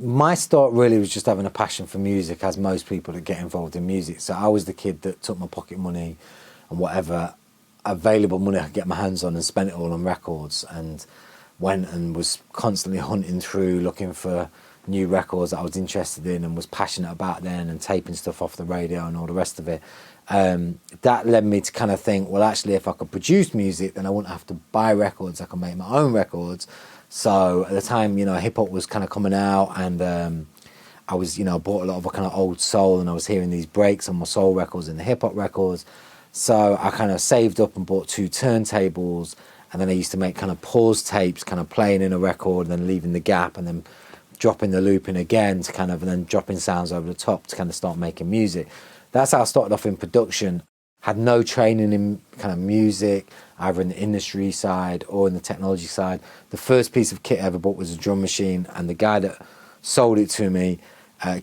My start really was just having a passion for music, as most people that get involved in music. So I was the kid that took my pocket money and whatever available money I could get my hands on and spent it all on records, and went and was constantly hunting through looking for new records that I was interested in and was passionate about then, and taping stuff off the radio and all the rest of it. That led me to kind of think, well, actually, if I could produce music, then I wouldn't have to buy records. I could make my own records. So at the time, you know, hip hop was kind of coming out, and I was, you know, bought a lot of kind of old soul, and I was hearing these breaks on my soul records and the hip hop records. So I kind of saved up and bought 2 turntables, and then I used to make kind of pause tapes, kind of playing in a record and then leaving the gap and then dropping the loop in again to kind of, and then dropping sounds over the top to kind of start making music. That's how I started off in production. Had no training in kind of music, either in the industry side or in the technology side. The first piece of kit I ever bought was a drum machine, and the guy that sold it to me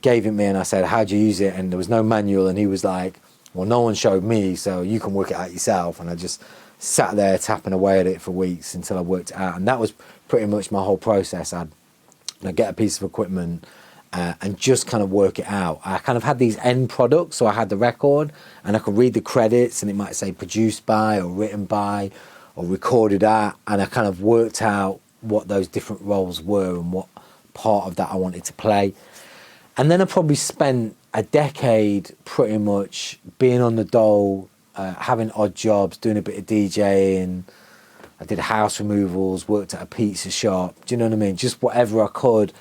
gave it me, and I said, how do you use it? And there was no manual, and he was like, well, no one showed me, so you can work it out yourself. And I just sat there tapping away at it for weeks until I worked it out. And that was pretty much my whole process. I'd get a piece of equipment and just kind of work it out. I kind of had these end products, so I had the record and I could read the credits, and it might say produced by or written by or recorded at, and I kind of worked out what those different roles were and what part of that I wanted to play. And then I probably spent a decade pretty much being on the dole, having odd jobs, doing a bit of DJing. I did house removals, worked at a pizza shop, do you know what I mean? Just whatever I could,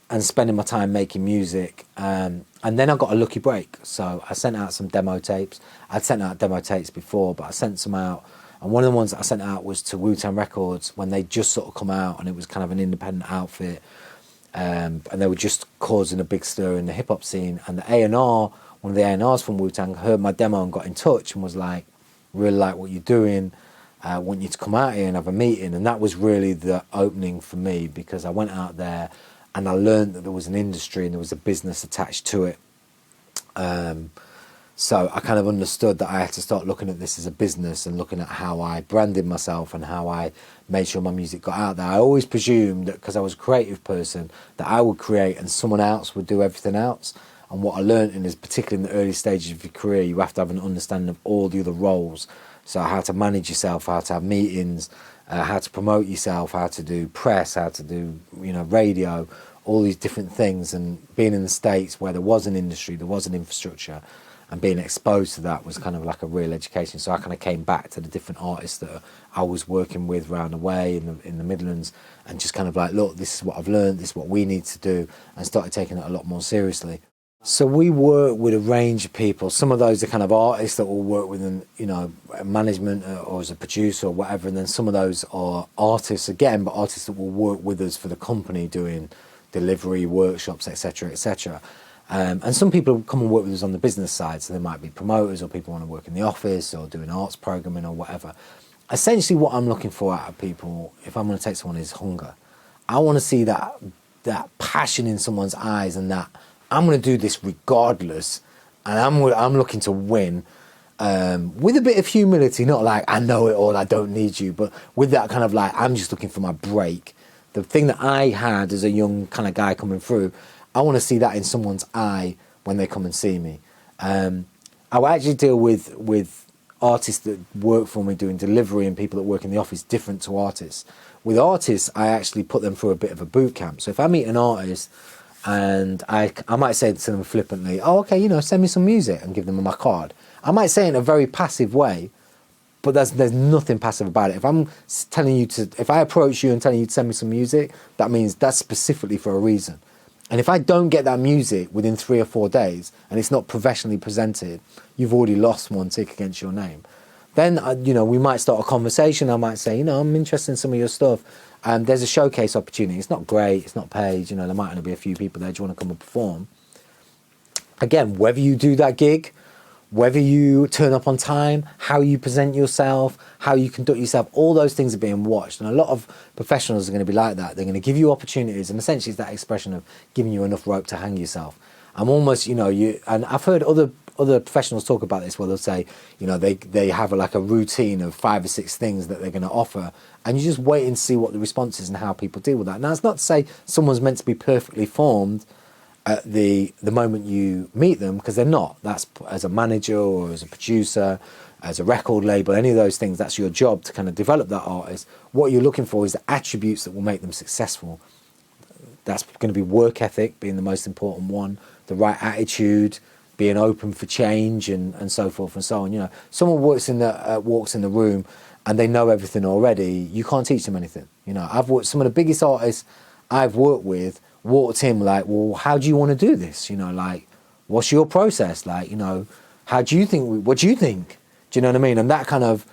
and spending my time making music. And then I got a lucky break. So I sent out some demo tapes. I'd sent out demo tapes before, but I sent some out. And one of the ones that I sent out was to Wu-Tang Records when they just sort of come out, and it was kind of an independent outfit. And they were just causing a big stir in the hip-hop scene. And the A&R, one of the A&Rs from Wu-Tang, heard my demo and got in touch and was like, really like what you're doing. I want you to come out here and have a meeting. And that was really the opening for me, because I went out there and I learned that there was an industry and there was a business attached to it. So I kind of understood that I had to start looking at this as a business and looking at how I branded myself and how I made sure my music got out there. I always presumed that because I was a creative person that I would create and someone else would do everything else. And what I learned is, particularly in the early stages of your career, you have to have an understanding of all the other roles. So how to manage yourself, how to have meetings, how to promote yourself, how to do press, how to do, you know, radio, all these different things. And being in the States where there was an industry, there was an infrastructure, and being exposed to that was kind of like a real education. So I kind of came back to the different artists that I was working with around the way in the Midlands, and just kind of like, look, this is what I've learned, this is what we need to do, and started taking it a lot more seriously. So we work with a range of people. Some of those are kind of artists that will work within, you know, management or as a producer or whatever, and then some of those are artists again, but artists that will work with us for the company doing delivery, workshops, etc., etc. And some people come and work with us on the business side, so they might be promoters, or people want to work in the office or doing arts programming or whatever. Essentially what I'm looking for out of people, if I'm going to take someone, is hunger. I want to see that passion in someone's eyes, and that I'm going to do this regardless, and I'm looking to win, with a bit of humility, not like I know it all, I don't need you, but with that kind of like, I'm just looking for my break. The thing that I had as a young kind of guy coming through, I want to see that in someone's eye when they come and see me. I will actually deal with artists that work for me doing delivery and people that work in the office different to artists. With artists, I actually put them through a bit of a boot camp. So if I meet an artist and I might say to them flippantly, oh, okay, you know, send me some music, and give them my card. I might say it in a very passive way, but there's nothing passive about it. If I'm telling you to, if I approach you and telling you to send me some music, that means that's specifically for a reason. And if I don't get that music within 3 or 4 days and it's not professionally presented, you've already lost one tick against your name. Then, you know, we might start a conversation. I might say, you know, I'm interested in some of your stuff. There's a showcase opportunity. It's not great. It's not paid. You know, there might only be a few people there. Do you want to come and perform? Again, whether you do that gig, whether you turn up on time, how you present yourself, how you conduct yourself, all those things are being watched. And a lot of professionals are going to be like that. They're going to give you opportunities, and essentially it's that expression of giving you enough rope to hang yourself. I'm almost, you know, and I've heard other other professionals talk about this, where they'll say, you know, they have like a routine of 5 or 6 things that they're going to offer, and you just wait and see what the response is and how people deal with that. Now, it's not to say someone's meant to be perfectly formed at the moment you meet them, because they're not. That's as a manager or as a producer, as a record label, any of those things, that's your job to kind of develop that artist. What you're looking for is the attributes that will make them successful. That's going to be work ethic being the most important one, the right attitude, being open for change, and so forth and so on. You know, someone walks in the room and they know everything already. You can't teach them anything. You know, I've worked, some of the biggest artists I've worked with walked in like, well, how do you want to do this? You know, like, what's your process? Like, you know, how do you think? What do you think? Do you know what I mean? And that kind of,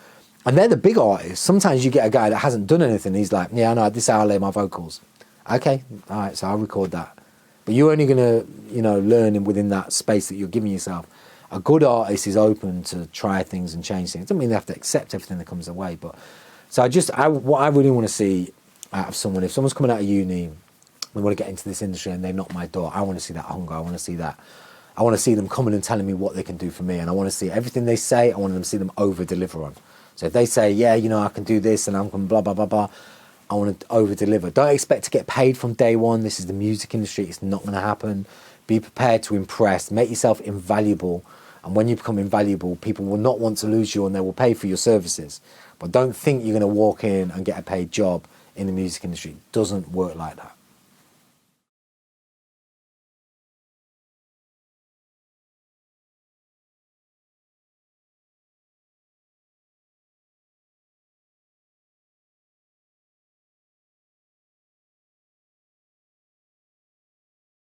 and they're the big artists. Sometimes you get a guy that hasn't done anything. He's like, yeah, I know, this is how I lay my vocals. Okay, all right, so I'll record that. But you're only going to, you know, learn within that space that you're giving yourself. A good artist is open to try things and change things. Doesn't mean they have to accept everything that comes their way. But so what I really want to see out of someone, if someone's coming out of uni, they want to get into this industry and they knock my door, I want to see that hunger. I want to see that. I want to see them coming and telling me what they can do for me. And I want to see everything they say, I want them to see them over-deliver on. So if they say, yeah, you know, I can do this and I'm going blah, blah, blah, blah, I want to over-deliver. Don't expect to get paid from day one. This is the music industry. It's not going to happen. Be prepared to impress. Make yourself invaluable. And when you become invaluable, people will not want to lose you and they will pay for your services. But don't think you're going to walk in and get a paid job in the music industry. It doesn't work like that.